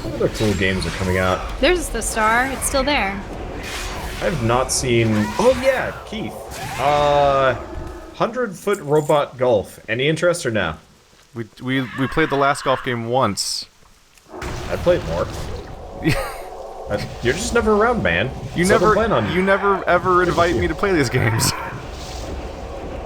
What other cool games are coming out? There's the star. It's still there. I've not seen... Oh yeah, Keith. 100-foot robot golf. Any interest or no? We played the last golf game once. I played more. You're just never around, man. You never ever invite me to play these games.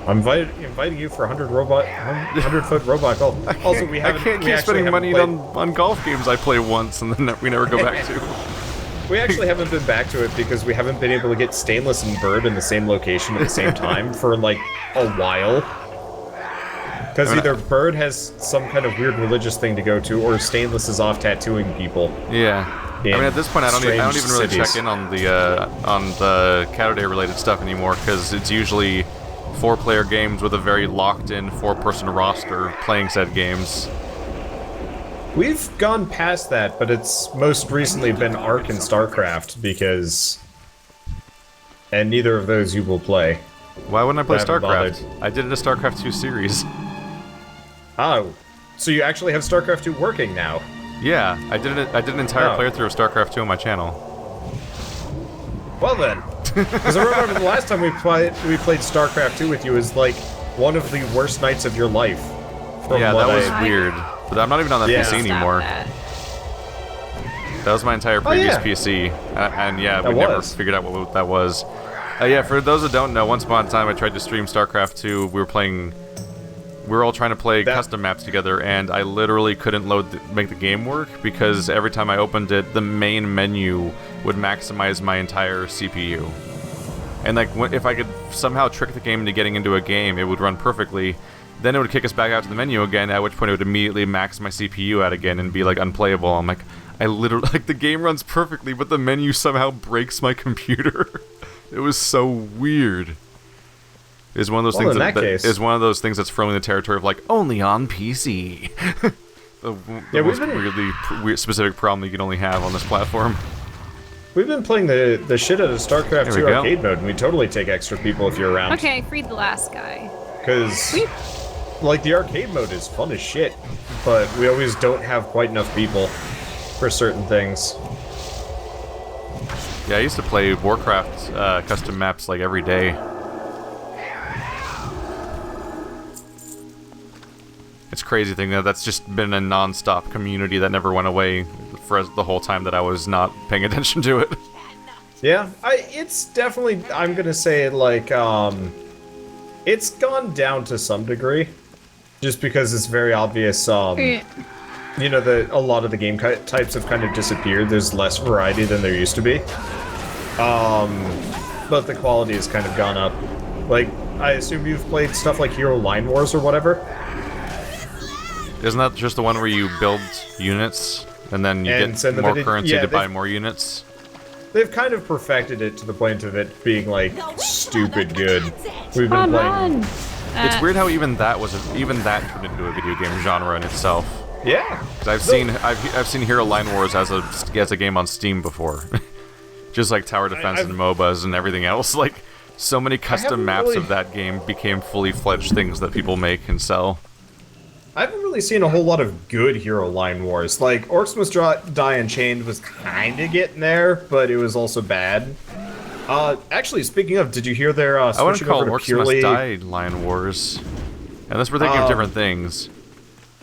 I'm inviting you for 100-foot robot golf. Also, we haven't. I can't keep spending money on golf games I play once and then we never go back to. We actually haven't been back to it because we haven't been able to get Stainless and Bird in the same location at the same time for like a while. Because either Bird has some kind of weird religious thing to go to, or Stainless is off tattooing people. Yeah. I mean, at this point, I don't even really check in on the Catterday related stuff anymore because it's usually 4-player games with a very locked-in 4-person roster playing said games. We've gone past that, but it's most recently been Ark and StarCraft because, and neither of those you will play. Why wouldn't I play StarCraft? I did it a StarCraft 2 series. Oh, so you actually have StarCraft 2 working now? Yeah, I did an entire playthrough of StarCraft 2 on my channel. Well then, because I remember the last time we played StarCraft 2 with you is like one of the worst nights of your life. Yeah, that was weird. But I'm not even on that PC anymore. That was my entire previous PC, and yeah, we never figured out what that was. Yeah, for those that don't know, once upon a time I tried to stream StarCraft 2. We were all trying to play custom maps together, and I literally couldn't make the game work because every time I opened it, the main menu would maximize my entire CPU. And like, if I could somehow trick the game into getting into a game, it would run perfectly. Then it would kick us back out to the menu again, at which point it would immediately max my CPU out again and be like unplayable. I'm like, I literally, like, the game runs perfectly, but the menu somehow breaks my computer. It was so weird. It's one of those things that is one of those things that's firmly in the territory of like only on PC. the most weirdly specific problem you can only have on this platform. We've been playing the shit out of StarCraft 2 arcade mode, and we totally take extra people if you're around. Okay, freed the last guy. Because, like, the arcade mode is fun as shit, but we always don't have quite enough people for certain things. Yeah, I used to play Warcraft custom maps like every day. It's a crazy thing that's just been a non-stop community that never went away for the whole time that I was not paying attention to it. Yeah, it's definitely, I'm gonna say, like, it's gone down to some degree, just because it's very obvious, you know, a lot of the game types have kind of disappeared. There's less variety than there used to be. But the quality has kind of gone up. Like, I assume you've played stuff like Hero Line Wars or whatever? Isn't that just the one where you build units, and then you get more currency to buy more units? They've kind of perfected it to the point of it being, like, stupid good. We've been playing... It's weird how even that turned into a video game genre in itself. Yeah. Because I've seen Hero Line Wars as a game on Steam before. Just like Tower Defense and MOBAs and everything else. Like, so many custom maps of that game became fully fledged things that people make and sell. I haven't really seen a whole lot of good Hero Line Wars. Like, Orcs Must Die Unchained was kinda getting there, but it was also bad. Actually, speaking of, did you hear their I wouldn't call over to Orcs purely... Must Die Line Wars. Unless we're thinking of different things.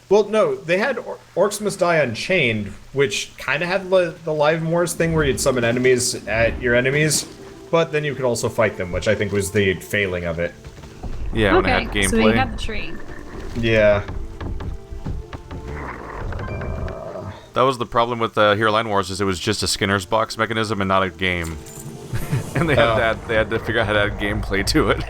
Well, no, they had Orcs Must Die Unchained, which kind of had the Live Wars thing where you'd summon enemies at your enemies, but then you could also fight them, which I think was the failing of it. Yeah, when it had gameplay. So we have the tree. Yeah. That was the problem with Hero Line Wars, is it was just a Skinner's box mechanism and not a game. And they had to figure out how to add gameplay to it.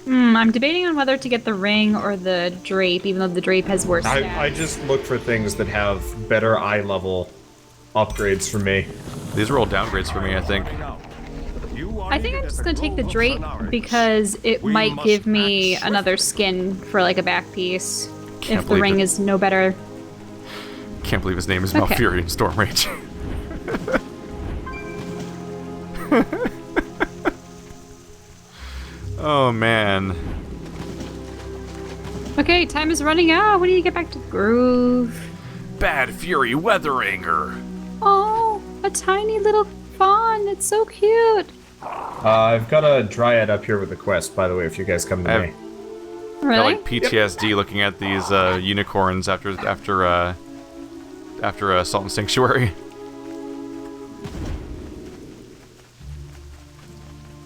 I'm debating on whether to get the ring or the drape, even though the drape has worse stats. I just look for things that have better eye level upgrades for me. These are all downgrades for me, I think. I think I'm just gonna take the drape because it might give me another skin for like a back piece if the ring is no better. Can't believe his name is Malfurion Stormrage. Oh man. Okay, time is running out. We need to get back to groove. Bad Fury Weather Anger. Oh, a tiny little fawn. It's so cute. I've got a dryad up here with a quest, by the way, if you guys come to me. Really? Got like PTSD looking at these unicorns after Salt and Sanctuary.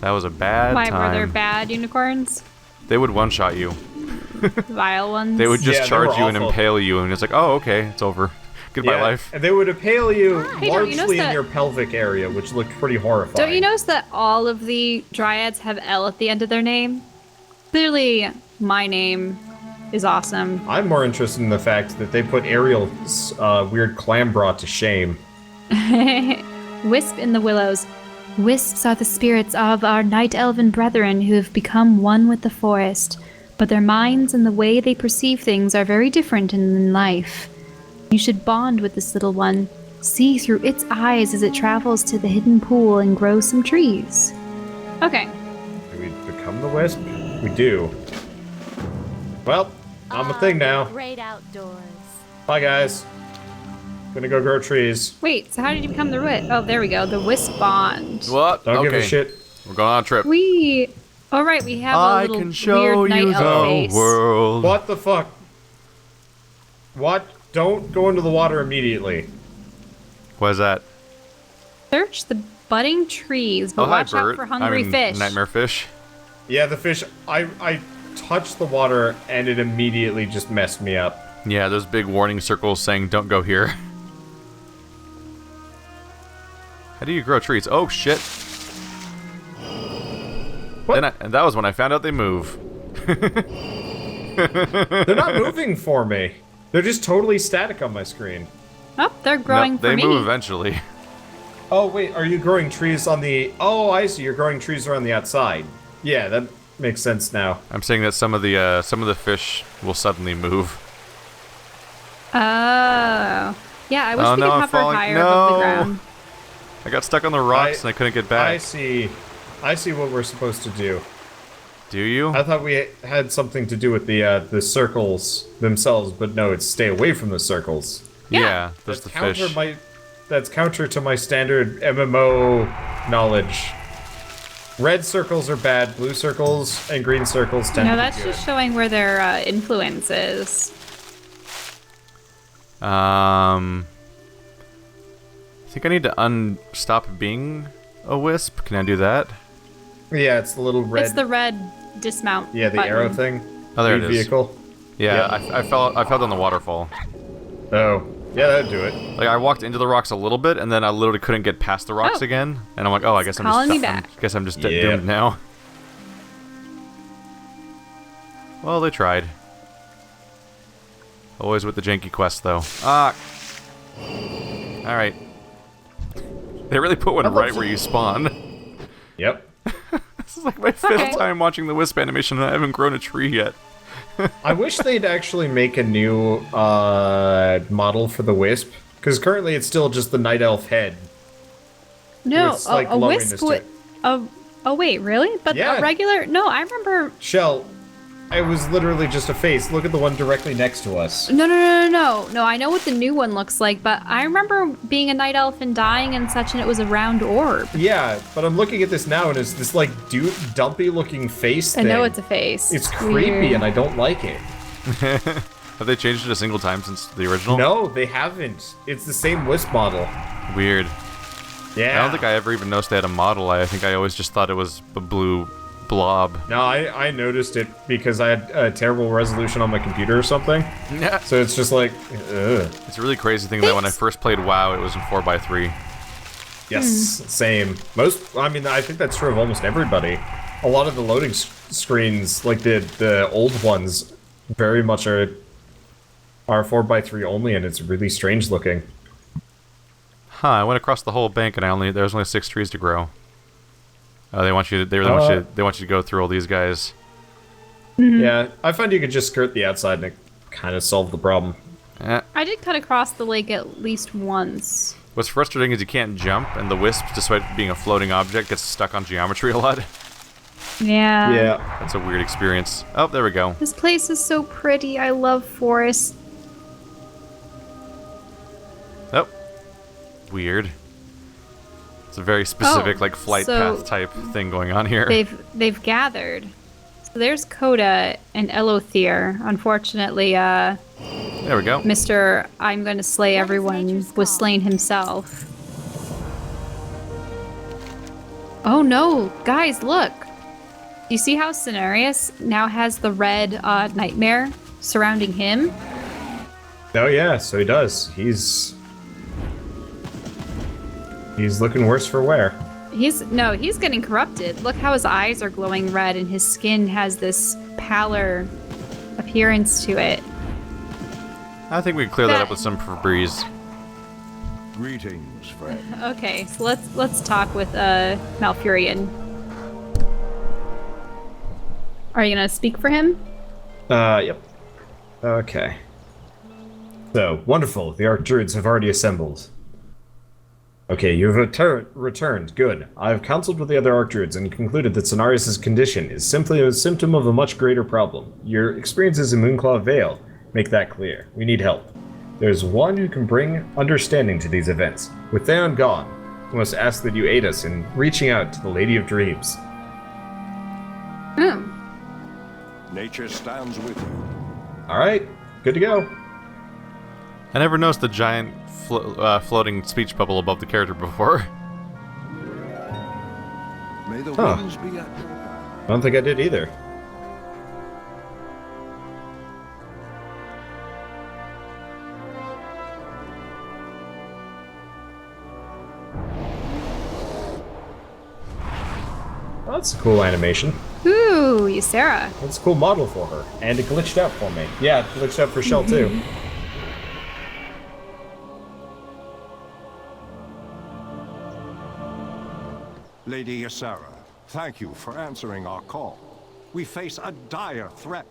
That was a bad time. Why were there bad unicorns? They would one-shot you. Vile ones? They would just charge you and awful. impale you, and it's like, oh, okay, it's over. Goodbye, life. And they would impale you Hey, don't you notice largely in that- your pelvic area, which looked pretty horrifying. Don't you notice that all of the dryads have L at the end of their name? Clearly, my name is awesome. I'm more interested in the fact that they put Ariel's weird clam bra to shame. Wisp in the Willows. Wisps are the spirits of our night elven brethren who have become one with the forest, but their minds and the way they perceive things are very different in life. You should bond with this little one, see through its eyes as it travels to the hidden pool and grow some trees. Okay. Do we become the wisp? We do. Well, I'm a thing now. Great outdoors. Bye, guys. Gonna go grow trees. Wait, so how did you become the wisp? Oh, there we go. The wisp bond. What? Don't okay. give a shit. We're going on a trip. All right, we have a I little can show weird night you elf the face. world. What the fuck? What? Don't go into the water immediately. What is that? Search the budding trees, but Oh, hi, watch out Bert. for hungry fish. Nightmare fish. Yeah, the fish. I touched the water and it immediately just messed me up. Yeah, those big warning circles saying don't go here. How do you grow trees? Oh, shit. What? And that was when I found out they move. They're not moving for me. They're just totally static on my screen. Oh, they're growing No, for they me. move eventually. Oh, wait, are you growing trees on the... Oh, I see, you're growing trees around the outside. Yeah, that makes sense now. I'm saying that some of the fish will suddenly move. Oh. Yeah, I wish Oh, we no, could I'm hover falling. higher No. above the ground. I got stuck on the rocks and I couldn't get back. I see what we're supposed to do. Do you? I thought we had something to do with the circles themselves, but no, it's stay away from the circles. Yeah, there's the fish. That's counter to my standard MMO knowledge. Red circles are bad, blue circles and green circles tend No, to be that's good. just showing where their influence is. I think I need to stop being a wisp. Can I do that? Yeah, it's the little red... It's the red dismount Yeah, the button. arrow thing. Oh, there Lead it is. Vehicle. Yeah, Yep. I fell down the waterfall. Oh, yeah, that'd do it. Like I walked into the rocks a little bit, and then I literally couldn't get past the rocks Oh. again. And I'm like, oh, I guess calling me I back. guess I'm just Yep. doomed now. Well, they tried. Always with the janky quest, though. Ah. All right. They really put one right where you spawn. Yep. This is like my fifth Okay. time watching the wisp animation, and I haven't grown a tree yet. I wish they'd actually make a new model for the wisp, because currently it's still just the night elf head. No, With, like, a lowering wisp the would... Oh, wait, really? But Yeah. a regular... No, I remember... Shell, it was literally just a face. Look at the one directly next to us. No, I know what the new one looks like, but I remember being a night elf and dying and such, and it was a round orb. Yeah, but I'm looking at this now, and it's this, like, dumpy looking face I thing. know it's a face. It's creepy, weird. and I don't like it. Have they changed it a single time since the original? No, they haven't. It's the same wisp model. Weird. Yeah. I don't think I ever even noticed they had a model. I think I always just thought it was a blue blob. No, I noticed it because I had a terrible resolution on my computer or something. Yeah. So it's just like, ugh. It's a really crazy thing that when I first played WoW, it was in 4x3. Yes, same. I think that's true of almost everybody. A lot of the loading screens, like the old ones, very much are 4x3 only, and it's really strange looking. Huh, I went across the whole bank and there was only 6 trees to grow. Oh, they really want you to go through all these guys. Yeah, I find you could just skirt the outside and it kind of solve the problem. Eh. I did cut across the lake at least once. What's frustrating is you can't jump, and the wisp, despite being a floating object, gets stuck on geometry a lot. Yeah. Yeah. That's a weird experience. Oh, there we go. This place is so pretty. I love forests. Oh. Weird. It's a very specific, like, flight path type thing going on here. They've gathered. So there's Coda and Elothier. Unfortunately, there we go. Mr. I'm going to slay everyone was slain himself. Oh no, guys, look. Do you see how Cenarius now has the red nightmare surrounding him? Oh yeah, so he does. He's looking worse for wear. He's getting corrupted. Look how his eyes are glowing red and his skin has this pallor appearance to it. I think we can clear that up with some Febreze. Greetings, friend. Okay, so let's talk with Malfurion. Are you gonna speak for him? Yep. Okay. So, wonderful. The Archdruids have already assembled. Okay, you have returned. Good. I have counseled with the other Archdruids and concluded that Cenarius' condition is simply a symptom of a much greater problem. Your experiences in Moonclaw Vale make that clear. We need help. There's one who can bring understanding to these events. With Theon gone, we must ask that you aid us in reaching out to the Lady of Dreams. Nature stands with you. Alright, good to go. I never noticed the giant floating speech bubble above the character before. May the winds be at your back. I don't think I did either. Well, that's a cool animation. Ooh, Ysera. That's a cool model for her. And it glitched out for me. Yeah, it glitched out for Shell too. Lady Ysera, thank you for answering our call. We face a dire threat.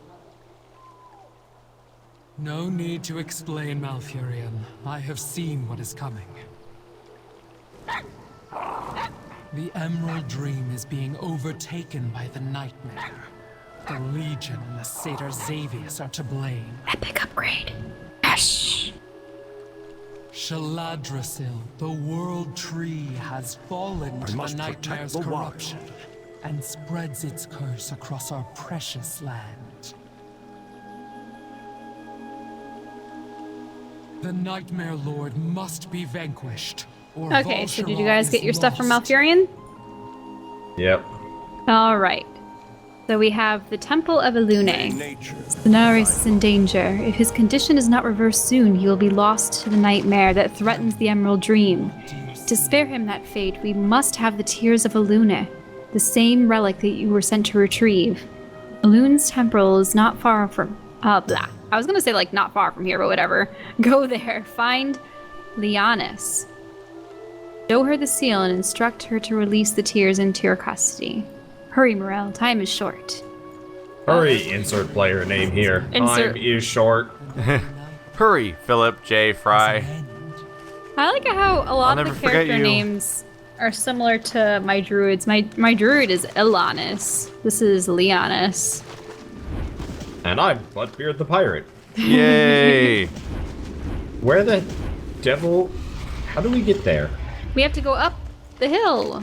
No need to explain, Malfurion. I have seen what is coming. The Emerald Dream is being overtaken by the Nightmare. The Legion and the Satyr Xavius are to blame. Epic upgrade. Hush. Shaladrasil, the World Tree, has fallen to the must protect Nightmare's the wild. corruption and spreads its curse across our precious land. The Nightmare Lord must be vanquished. Or Okay, so did you Volsharov guys get is your stuff from lost. Malfurion? Yep. All right. So we have the Temple of Elune. Nature. Cenarius is in danger. If his condition is not reversed soon, he will be lost to the nightmare that threatens the Emerald Dream. To spare him that fate, we must have the Tears of Elune, the same relic that you were sent to retrieve. Elune's temple is not far from... blah. I was gonna say, like, not far from here, but whatever. Go there, find Lianis. Show her the seal and instruct her to release the tears into your custody. Hurry, Morel, time is short. Hurry, insert player name here. Insert- Time is short. Hurry, Philip J. Fry. I like how a lot I'll of never the forget character you. names are similar to my druids. My druid is Elanis. This is Lianis. And I'm Bloodbeard the Pirate. Yay! Where the devil... How do we get there? We have to go up the hill.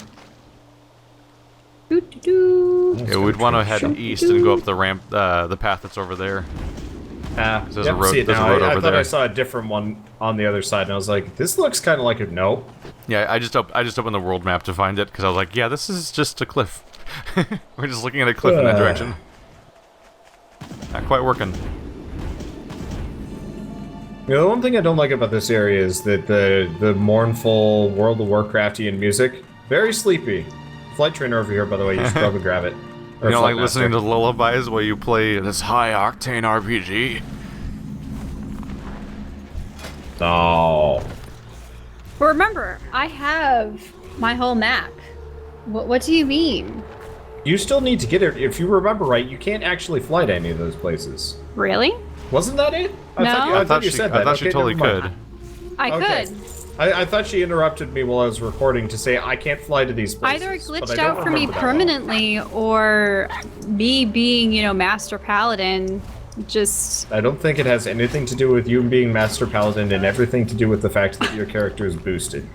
Doo-doo-doo. Yeah, we'd want to head east and go up the ramp, the path that's over there. There's a road- see it there's a now. road I over thought I there. saw a different one on the other side, and I was like, this looks kind of like a... No. Yeah, I just opened the world map to find it because I was like, yeah, this is just a cliff. We're just looking at a cliff in that direction. Not quite working. You know, the one thing I don't like about this area is that the mournful World of Warcraftian music, very sleepy. Flight trainer over here, by the way, you should probably grab it. Or You know, like Flight listening to Master. lullabies while you play this high-octane RPG. Oh. But remember, I have my whole map. What do you mean? You still need to get it. If you remember right, you can't actually fly to any of those places. Really? Wasn't that it? No. I thought you said that. I thought she Okay, totally never could. mind. I Okay. could. I thought she interrupted me while I was recording to say I can't fly to these places. Either it but glitched I don't out for me remember that well. permanently, or me being, Master Paladin, just... I don't think it has anything to do with you being Master Paladin and everything to do with the fact that your character is boosted.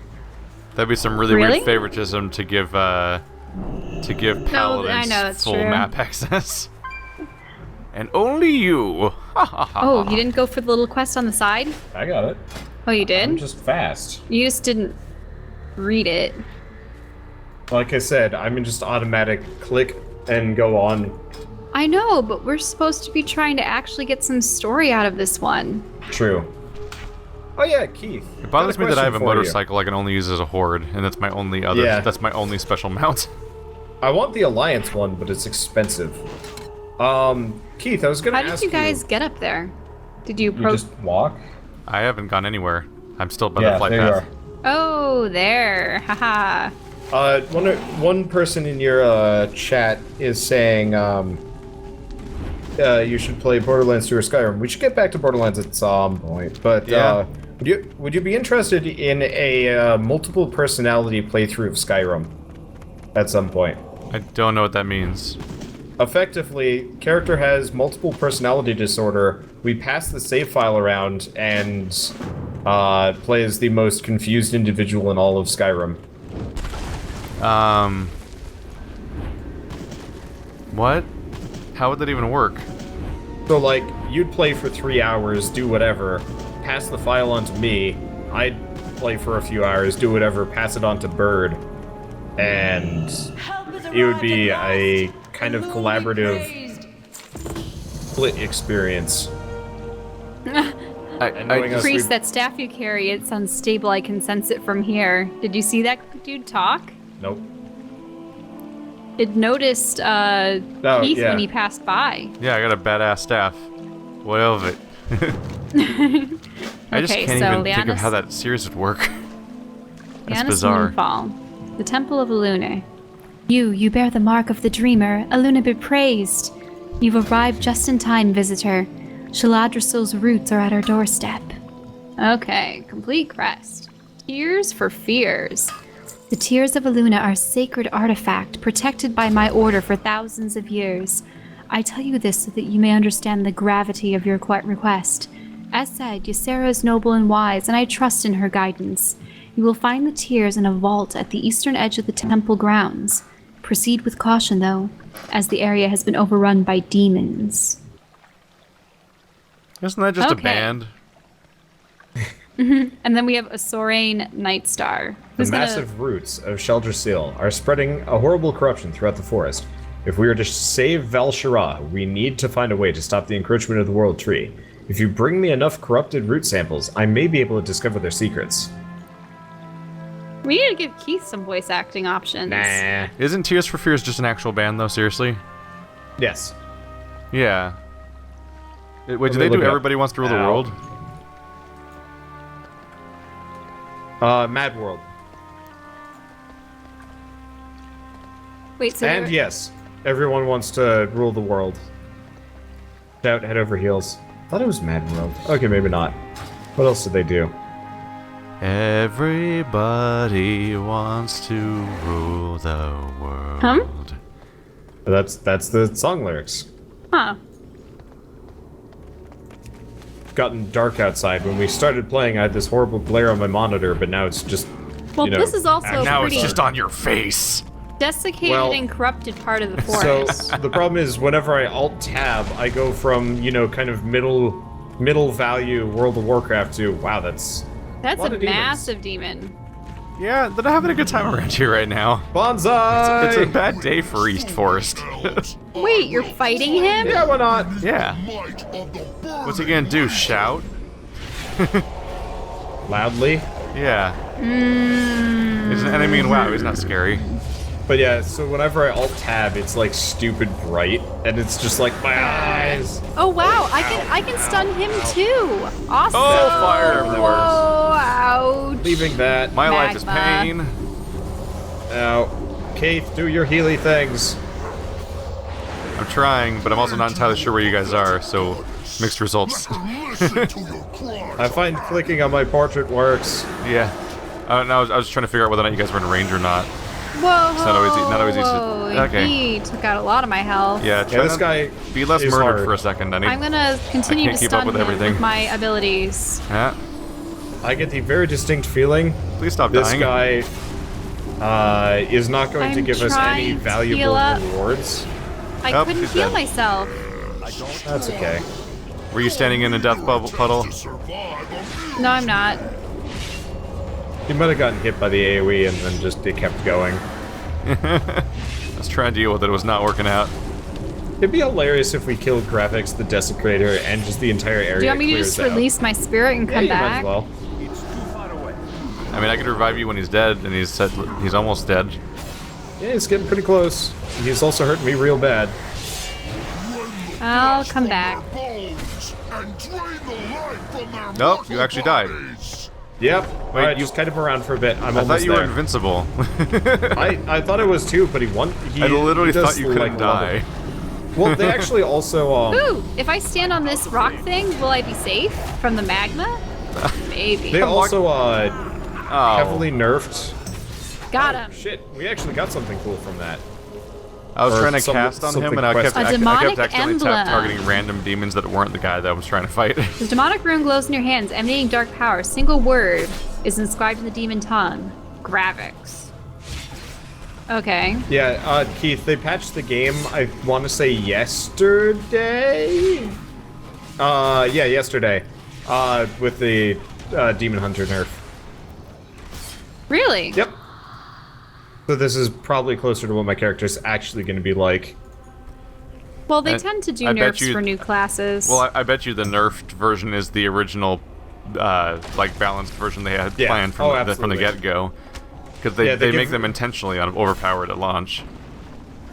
That'd be some really weird favoritism to give paladins full map access. And only you. Oh, you didn't go for the little quest on the side? I got it. Oh, you did? I'm just fast. You just didn't read it. Like I said, I'm in just automatic click and go on. I know, but we're supposed to be trying to actually get some story out of this one. True. Oh yeah, Keith. It bothers me that I have a motorcycle I can only use as a horde, and that's my only that's my only special mount. I want the Alliance one, but it's expensive. Keith, I was gonna ask you. How did you guys get up there? Did you just walk? I haven't gone anywhere. I'm still by the flight path. Oh, there. Haha. One person in your chat is saying you should play Borderlands 2 or Skyrim. We should get back to Borderlands at some point, but would you be interested in a multiple personality playthrough of Skyrim at some point? I don't know what that means. Effectively, character has multiple personality disorder. We pass the save file around and play as the most confused individual in all of Skyrim. What? How would that even work? So, like, you'd play for 3 hours, do whatever, pass the file on to me, I'd play for a few hours, do whatever, pass it on to Bird, and it would be a kind of collaborative split experience. Priest, that staff you carry, it's unstable. I can sense it from here. Did you see that dude talk? Nope. It noticed Keith when he passed by. Yeah, I got a badass staff. What of it? I just can't even think of how that series would work. That's bizarre. Moonfall, the Temple of Aluna. You bear the mark of the Dreamer. Aluna be praised. You've arrived just in time, visitor. Shaladrasil's roots are at our doorstep. Okay, complete crest. Tears for fears. The Tears of Aluna are a sacred artifact protected by my order for thousands of years. I tell you this so that you may understand the gravity of your request. As said, Ysera is noble and wise, and I trust in her guidance. You will find the Tears in a vault at the eastern edge of the temple grounds. Proceed with caution, though, as the area has been overrun by demons. Isn't that just a band? And then we have a Sorain Nightstar. The massive roots of Sheldrasil are spreading a horrible corruption throughout the forest. If we are to save Val-Shara, we need to find a way to stop the encroachment of the World Tree. If you bring me enough corrupted root samples, I may be able to discover their secrets. We need to give Keith some voice acting options. Nah. Isn't Tears for Fears just an actual band, though? Seriously? Yes. Yeah. Wait, do they do Everybody Wants to Rule the World? Mad World. Wait, so and yes, everyone wants to rule the world. Shout head over heels. Thought it was Mad World. Okay, maybe not. What else did they do? Everybody wants to rule the world. That's the song lyrics. Huh. Gotten dark outside. When we started playing, I had this horrible glare on my monitor, but now it's just, this is also now it's just on your face. Desiccated and corrupted part of the forest. So the problem is, whenever I alt-tab, I go from, kind of middle value World of Warcraft to, wow, that's a massive demon. Yeah, they're not having a good time around here right now. Bonsai! It's a bad day for East Forest. Wait, you're fighting him? Yeah, why not? Yeah. What's he gonna do, shout? Loudly? Yeah. He's an enemy in WoW, he's not scary. But yeah, so whenever I alt-tab, it's like stupid bright, and it's just like, my eyes! Oh wow, I can stun him too! Awesome! Oh, fire everywhere! Oh, ouch! Leaving that. My life is pain. Now, Keith, do your Healy things. I'm trying, but I'm also not entirely sure where you guys are, so mixed results. I find clicking on my portrait works. Yeah. No, I was trying to figure out whether or not you guys were in range or not. Whoa! It's not always easy. Okay. He took out a lot of my health. Yeah, this guy be less is murdered hard. for a second. I'm gonna continue to keep up stun with him everything. with my abilities. Yeah. I get the very distinct feeling Please stop this dying. guy is not going to I'm give us any trying to valuable heal up. rewards. I Oh, couldn't she's heal dead. myself. That's okay. Were you standing in a death puddle? No, I'm not. He might have gotten hit by the AoE and then just it kept going. I was trying to deal with it. It was not working out. It'd be hilarious if we killed Graphics, the Desecrator, and just the entire area Do you want me to clears just out. release my spirit and Yeah, come you might back? as well. I mean, I could revive you when he's dead, and he's almost dead. Yeah, it's getting pretty close. He's also hurting me real bad. I'll come back. Nope, you actually died. Yep. Wait, Alright, you- just kite him around for a bit. I'm I almost thought you were there. invincible. I thought it was too, but he won. I literally does, thought you couldn't like, love it. die. Well, they actually also Ooh, if I stand on this rock thing, will I be safe from the magma? Maybe. they also Oh. heavily nerfed. Got him. Shit, we actually got something cool from that. I was or trying to some- cast on him, something and I kept, quested. A I kept demonic accidentally emblem. targeting random demons that weren't the guy that I was trying to fight. The demonic rune glows in your hands, emanating dark power. A single word is inscribed in the demon tongue. Gravix. Okay. Yeah, Keith, they patched the game, I want to say yesterday? Yeah, yesterday. With the Demon Hunter nerf. Really? Yep. So this is probably closer to what my character's actually going to be like. Well, they I- tend to do I bet nerfs you- for new classes. Well, I bet you the nerfed version is the original, like, balanced version they had Yeah. planned Oh, from the absolutely. get-go. Because they, Yeah, they they make give- them intentionally overpowered at launch.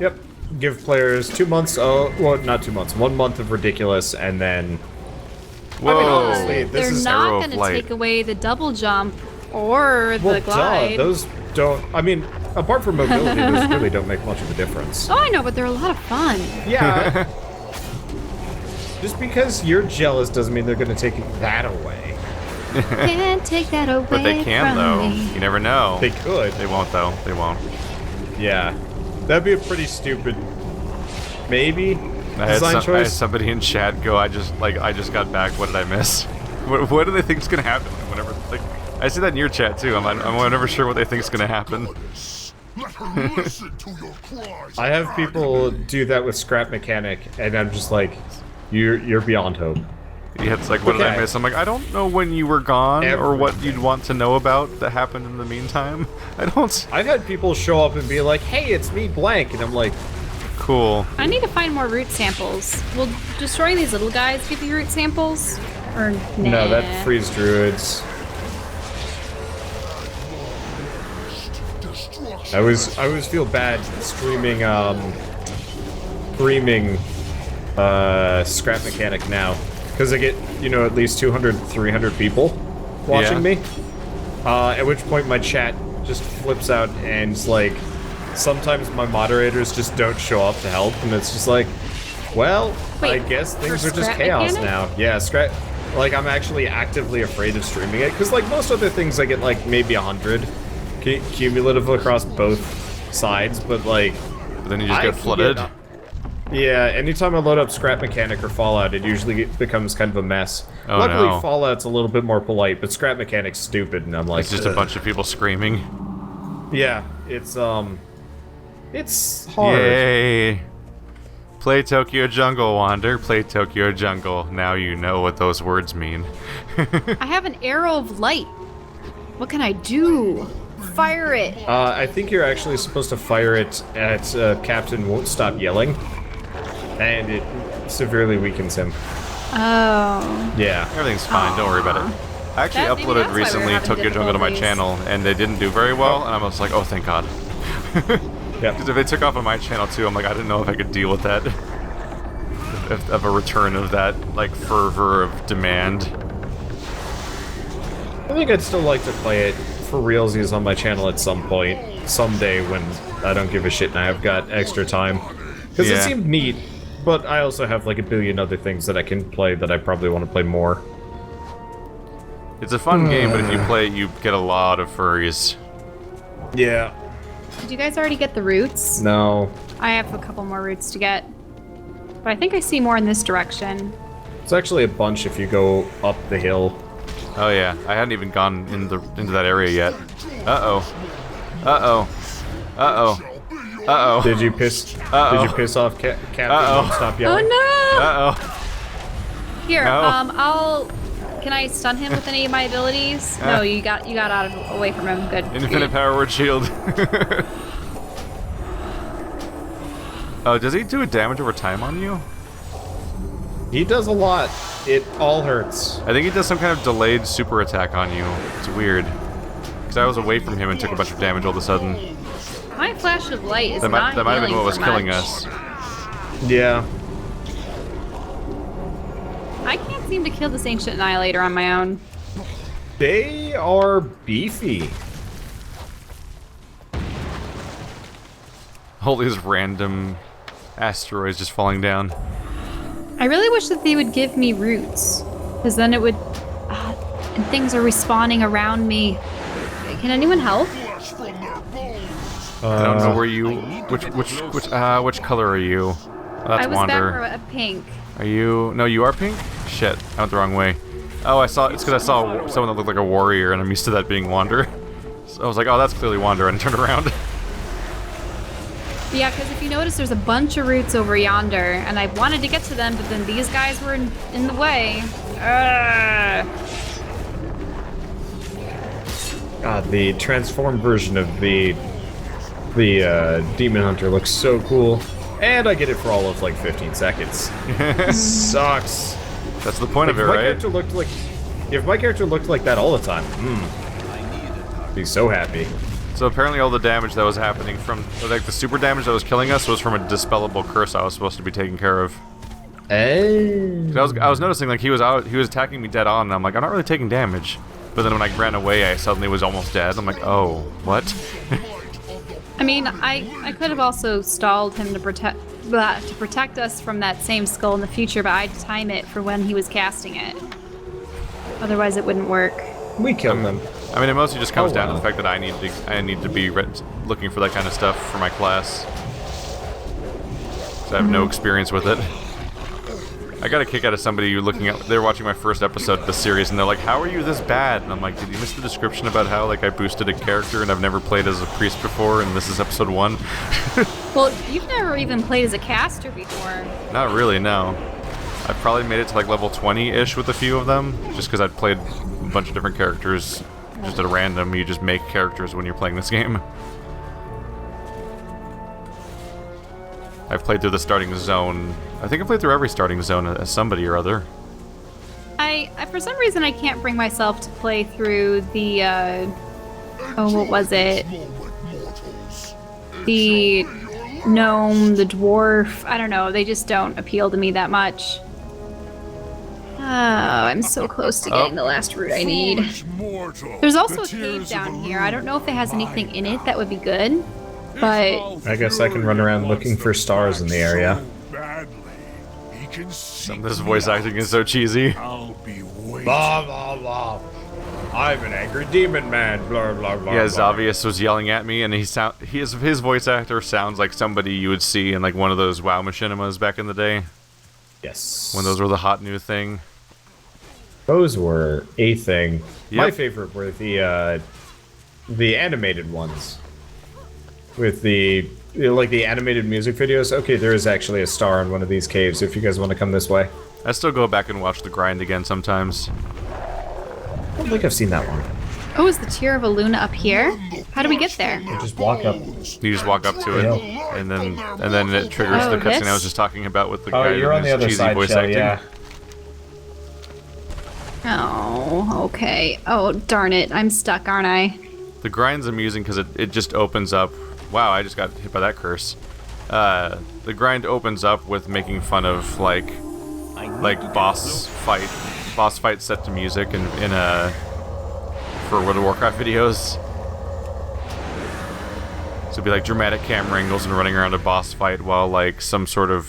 Yep. Give players 2 months, well, not 2 months, 1 month of ridiculous, and then... Whoa! honestly, They're this is not Arrow of going to Light. take away the double jump or Well, the glide. those don't... I mean, apart from mobility, those really don't make much of a difference. Oh, I know, but they're a lot of fun. Yeah. Just because you're jealous doesn't mean they're going to take that away. Can't take that away But they can, from though. me. You never know. They could. They won't, though. They won't. Yeah. That'd be a pretty stupid... Maybe? I had, Design I had choice? somebody in chat go, I just got back, what did I miss? What do they think's gonna happen whenever, like, I see that in your chat too, I'm never sure what they think's gonna happen. Let her listen to your cries. I have people do that with scrap mechanic, and I'm just like, you're beyond hope. Yeah, it's like, what did I Okay. miss? I'm like, I don't know when you were gone, or what Everything. you'd want to know about that happened in the meantime. I don't... I've had people show up and be like, hey, it's me blank, and I'm like, Cool. I need to find more root samples. Will destroying these little guys give you root samples? Or nah? no, that frees druids. I always feel bad streaming scrap mechanic now, because I get, at least 200, 300 people watching Yeah. me. At which point my chat just flips out, and it's like, sometimes my moderators just don't show up to help, and it's just like, well, Wait, I guess things for are just scrap chaos mechanic? now. Yeah, scrap. Like, I'm actually actively afraid of streaming it, because like most other things I get like maybe 100 cumulative across both sides, but like, But then you just I get can flooded. yeah, anytime I load up Scrap Mechanic or Fallout, it usually becomes kind of a mess. Oh, Luckily, no. Fallout's a little bit more polite, but Scrap Mechanic's stupid, and I'm like, It's just a "Ugh." bunch of people screaming. Yeah, it's hard. Yay! Play Tokyo Jungle, Wander. Play Tokyo Jungle. Now you know what those words mean. I have an arrow of light. What can I do? Fire it. I think you're actually supposed to fire it at Captain Won't Stop Yelling, and it severely weakens him. Oh. Yeah. Everything's fine. Don't worry about it. I actually Maybe uploaded that's why we're recently having Tokyo Jungle to my difficulties. channel, and they didn't do very well, and I was like, oh, thank God. Yeah. Because if they took off on my channel too, I'm like, I didn't know if I could deal with that. Of a return of that, like, fervor of demand. I think I'd still like to play it for realsies on my channel at some point, someday when I don't give a shit and I've got extra time. Because it Yeah. seemed neat, but I also have like a billion other things that I can play that I probably want to play more. It's a fun game, but if you play it, you get a lot of furries. Yeah. Did you guys already get the roots? No. I have a couple more roots to get. But I think I see more in this direction. It's actually a bunch if you go up the hill. Oh yeah, I hadn't even gone into that area yet. Uh-oh. Uh-oh. Uh-oh. Uh-oh. Did you piss off Captain? Uh-oh. Stop yelling. Oh no! Uh-oh. Here, No. Can I stun him with any of my abilities? No, you got away from him. Good. Infinite power word shield. Oh, does he do a damage over time on you? He does a lot. It all hurts. I think he does some kind of delayed super attack on you. It's weird. Because I was away from him and took a bunch of damage all of a sudden. My flash of light is That might have been what was killing much. us. Yeah. I can't seem to kill this ancient annihilator on my own. They are beefy. All these random asteroids just falling down. I really wish that they would give me roots, because then it would. And things are respawning around me. Can anyone help? I don't know where you. Which color are you? Oh, that's I was Wander. back for a pink. Are you? No, you are pink. Shit, I went the wrong way. Oh, I saw. It's because I saw someone that looked like a warrior, and I'm used to that being Wander. So I was like, oh, that's clearly Wander, and I turned around. Yeah, because if you notice, there's a bunch of roots over yonder, and I wanted to get to them, but then these guys were in the way. God, the transformed version of the Demon Hunter looks so cool. And I get it for all of like 15 seconds. Sucks. That's the point of it, right? If my character looked like that all the time, I'd be so happy. So apparently all the damage that was happening from, like the super damage that was killing us was from a dispellable curse I was supposed to be taking care of. Hey. I was noticing like he was attacking me dead on, and I'm like, I'm not really taking damage. But then when I ran away, I suddenly was almost dead. I'm like, oh, what? I mean, I could have also stalled him to protect us from that same skull in the future, but I'd time it for when he was casting it. Otherwise, it wouldn't work. We killed them. I mean, it mostly just comes down to the fact that I need to be looking for that kind of stuff for my class. So I have no experience with it. I got a kick out of somebody they're watching my first episode of the series, and they're like, how are you this bad? And I'm like, did you miss the description about how like I boosted a character and I've never played as a priest before, and this is episode 1? Well, you've never even played as a caster before. Not really, no. I've probably made it to like level 20-ish with a few of them, just because I'd played a bunch of different characters just at random. You just make characters when you're playing this game. I've played through the starting zone. I think I played through every starting zone as somebody or other. I for some reason I can't bring myself to play through the what was it? The gnome, the dwarf. I don't know. They just don't appeal to me that much. Oh, I'm so close to getting the last root I need. There's also a cave down here. I don't know if it has anything in it that would be good, but I guess I can run around looking for stars in the area. Some of this voice acting is so cheesy. I'll be waiting. Blah blah blah. I'm an angry demon man. Blah blah blah. Yeah, blah. Zavius was yelling at me, and his voice actor sounds like somebody you would see in like one of those WoW machinimas back in the day. Yes. When those were the hot new thing. Those were a thing. Yep. My favorite were the animated ones. With the animated music videos. Okay, there is actually a star in one of these caves if you guys want to come this way. I still go back and watch the grind again sometimes. I don't think I've seen that one. oh, is the Tear of Aluna up here? How do we get there? You just walk up. You just walk up to it, and then it triggers Oh, the cutscene this? I was just talking about with the Oh, guy you're on who's the other cheesy side, voice Shell, acting. yeah. Oh, okay. Oh, darn it. I'm stuck, aren't I? The grind's amusing because it just opens up. Wow, I just got hit by that curse. The grind opens up with making fun of like boss fights set to music for World of Warcraft videos. So it'd be like dramatic camera angles and running around a boss fight while like some sort of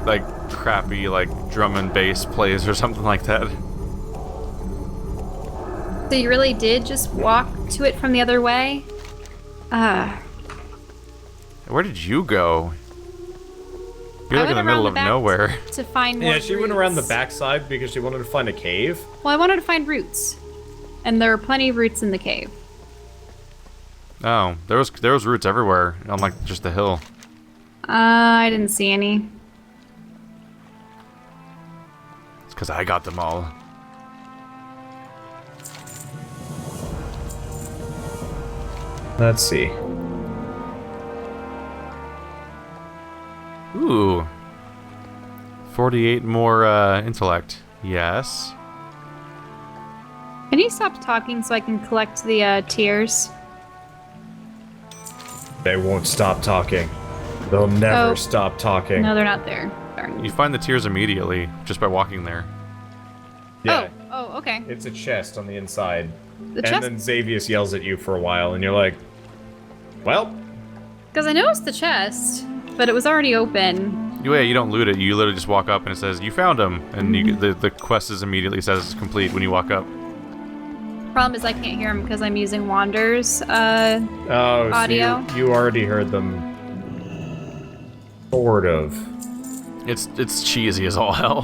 like crappy like drum and bass plays or something like that. So you really did just walk to it from the other way? Where did you go? You're like in the middle of nowhere. To find more Yeah, she went around the roots. backside because she wanted to find a cave. Well, I wanted to find roots. And there are plenty of roots in the cave. Oh, there was roots everywhere on like just the hill. I didn't see any. It's because I got them all. Let's see. Ooh. 48 more intellect. Yes. Can you stop talking so I can collect the tears? They won't stop talking. They'll never stop talking. No, they're not there. Darn. You find the tears immediately just by walking there. Yeah. Oh, okay. It's a chest on the inside. The and chest? then Xavius yells at you for a while, and you're like, well. Because I noticed the chest, but it was already open. Yeah, you don't loot it. You literally just walk up and it says, you found him. And you, the quest is immediately says it's complete when you walk up. Problem is I can't hear them because I'm using Wander's Oh, audio. So you already heard them. Sort of. It's cheesy as all hell.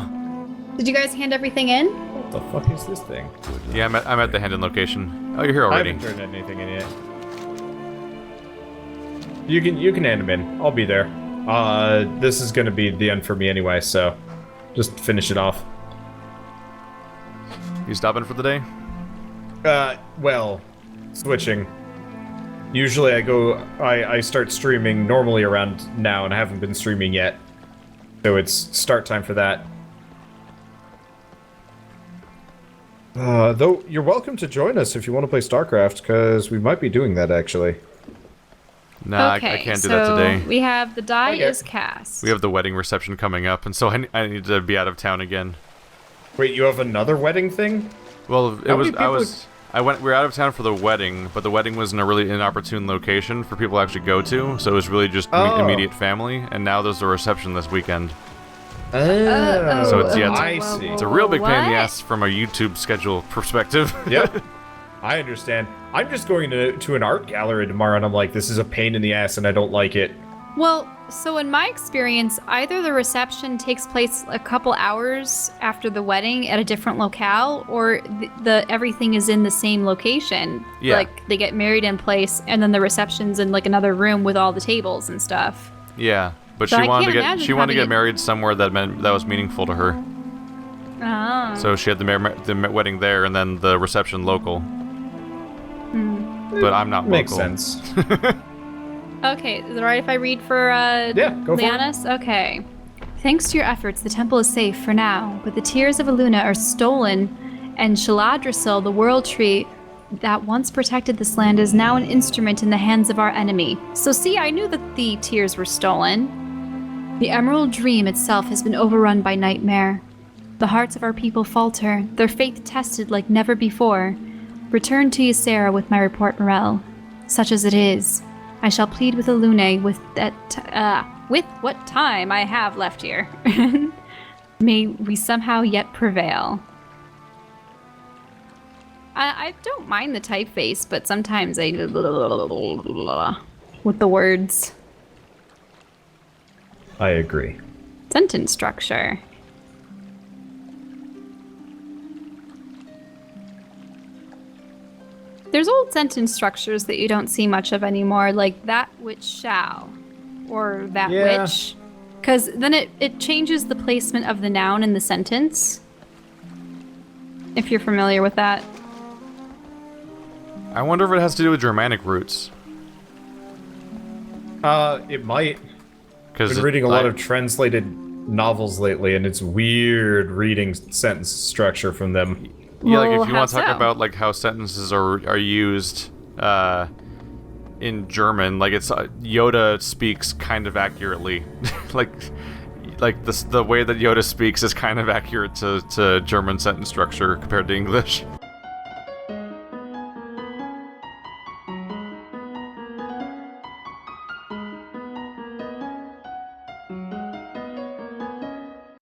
Did you guys hand everything in? What the fuck is this thing? Yeah, I'm at the Hendon location. Oh, you're here already. I haven't turned anything in yet. You can hand them in. I'll be there. This is gonna be the end for me anyway, so just finish it off. You stopping for the day? Well, switching. Usually I start streaming normally around now, and I haven't been streaming yet. So it's start time for that. Though, you're welcome to join us if you want to play StarCraft, because we might be doing that, actually. Nah, Okay, I can't do that today. We have the die Okay. is cast. We have the wedding reception coming up, and so I need to be out of town again. Wait, you have another wedding thing? Well, How many people- we were out of town for the wedding, but the wedding was in a really inopportune location for people to actually go to, so it was really just immediate family, and now there's a reception this weekend. Oh, So it's- yeah, I see. It's a real big pain in the What? ass from a YouTube schedule perspective. Yep. I understand. I'm just going to an art gallery tomorrow, and I'm like, this is a pain in the ass, and I don't like it. Well, so in my experience, either the reception takes place a couple hours after the wedding at a different locale, or the everything is in the same location. Yeah. Like they get married in place, and then the reception's in like another room with all the tables and stuff. Yeah, but So I she wanted can't to get imagine she wanted to having get it- married somewhere that was meaningful to her. Oh. So she had the wedding there, and then the reception local. But I'm not Makes local. sense. Okay, is it alright if I read for go for it. Leannis? Okay. Thanks to your efforts, the temple is safe for now, but the tears of Aluna are stolen, and Shaladrasil, the world tree that once protected this land, is now an instrument in the hands of our enemy. So see, I knew that the tears were stolen. The Emerald Dream itself has been overrun by nightmare. The hearts of our people falter, their faith tested like never before. Return to Ysera with my report, Morel. Such as it is, I shall plead with Alune with what time I have left here. May we somehow yet prevail. I don't mind the typeface, but sometimes I with the words. I agree. Sentence structure. There's old sentence structures that you don't see much of anymore, like that which shall, or that Yeah. which. Because then it changes the placement of the noun in the sentence. If you're familiar with that. I wonder if it has to do with Germanic roots. It might. Because Been reading a lot of translated novels lately, and it's weird reading sentence structure from them. Yeah, like Well, if you how want to talk so? about like how sentences are used in German, like it's Yoda speaks kind of accurately, like the way that Yoda speaks is kind of accurate to German sentence structure compared to English.